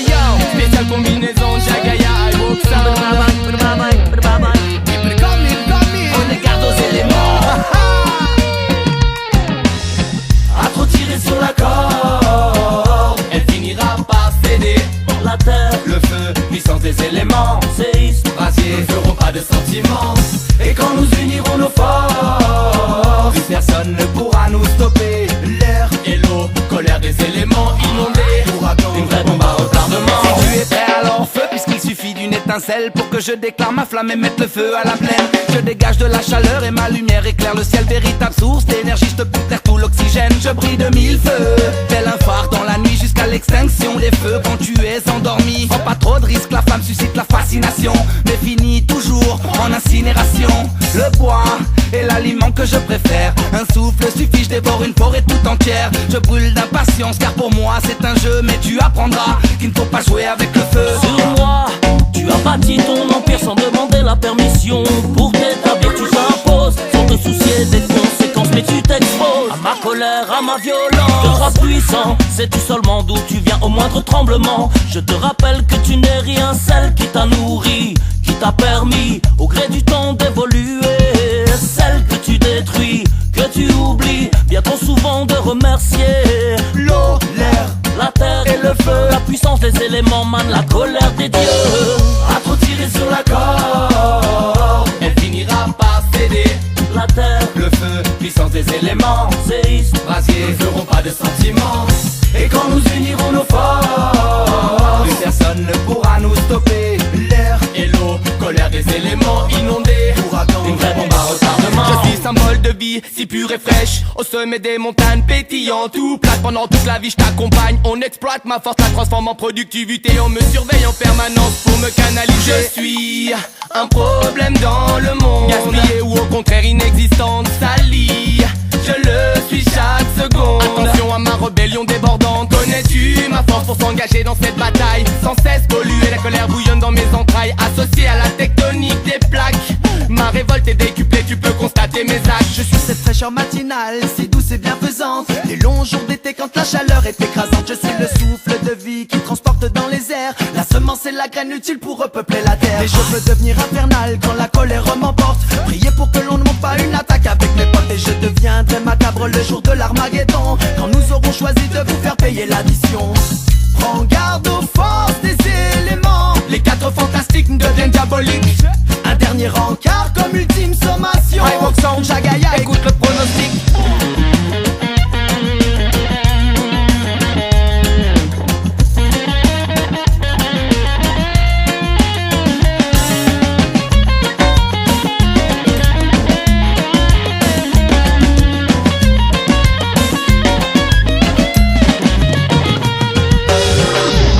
yo, spéciale combinaison, Jagaya, I walk sound. On les garde aux éléments. À trop tirer sur la corde, Elle finira par céder. la terre, Le feu, puissance des éléments, séisme, brasier, ne feront pas de sentiments. et quand nous unirons nos forces, Plus personne ne pourra nous stopper. L'air et l'eau, colère des éléments inondés. Ouragan, une vraie bombe à retardement. Si tu es prêt alors feu, puisqu'il suffit d'une étincelle pour que je déclare ma flamme et mette le feu à la plaine. Je dégage de la chaleur et ma lumière éclaire le ciel, véritable source d'énergie. Je te poutre tout l'oxygène, je brille de mille feux, tel un phare dans la nuit jusqu'à l'extinction des feux. Quand tu es endormi, prends pas trop de risques, la flamme suscite la fascination, mais finit toujours en incinération. Le bois est l'aliment que je préfère. Un souffle suffit, je dévore une forêt tout entière. Je brûle d'impatience car pour moi c'est un jeu, mais tu apprendras qu'il ne faut pas jouer avec le feu. Sur moi, tu as bâti ton empire sans demander la permission. Pour t'établir, tu t'imposes sans te soucier des conséquences, mais tu t'exposes à ma colère, à ma violence. Te crois puissant, sais-tu seulement d'où tu viens au moindre tremblement? Je te rappelle que tu n'es rien, celle qui t'a nourri, qui t'a permis au gré du temps d'évoluer. Celle que tu détruis, que tu oublies bien trop souvent de remercier. L'eau, l'air, La terre et le feu, la puissance des éléments mane la colère des dieux. À trop tirer sur la corde, elle finira par céder. la terre, Le feu, puissance des éléments, séisme, brasier, ne feront pas de sentiments. et quand nous unirons nos forces, Plus personne ne pourra nous stopper. L'air et l'eau, colère des éléments inondés. Ouragan, une vraie bombe à retardement. Je suis symbole de vie, si pure et fraîche. Au sommet des montagnes pétillantes, tout plate pendant toute la vie, je t'accompagne. On exploite ma force, la transforme en productivité. On me surveille en permanence pour me canaliser. Je suis un problème dans le monde, gaspillé ou au contraire inexistante, salie. Je le suis chaque seconde. Attention à ma rébellion débordante. Connais-tu ma force pour s'engager dans cette bataille? Sans cesse polluer, la colère bouillonne dans mes entrailles. Associée à la tectonique des plaques, ma révolte est décuplée, tu peux constater mes actes. Je suis cette fraîcheur matinale, si douce et bienfaisante. Les longs jours d'été quand la chaleur est écrasante. Je suis le souffle de vie qui transporte dans les airs la semence et la graine utile pour repeupler la terre. Et je peux devenir infernal quand la colère m'emporte. Priez pour que l'on ne monte pas une attaque avec mes potes. Et je deviendrai macabre le jour de l'Armageddon, quand nous aurons choisi de vous faire payer l'addition. Prends garde aux forces des éléments, Les quatre fantastiques deviennent diaboliques. un dernier encart comme ultime sommation. I walk sound, Jagaya, écoute le pronostic.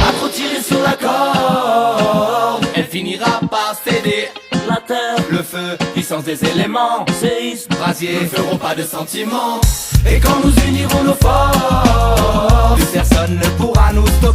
À trop tirer sur la corde, Elle finira par céder. la terre, Le feu, puissance des éléments, séisme, brasier, ne feront pas de sentiments. et quand nous unirons nos forces, Plus personne ne pourra nous stopper.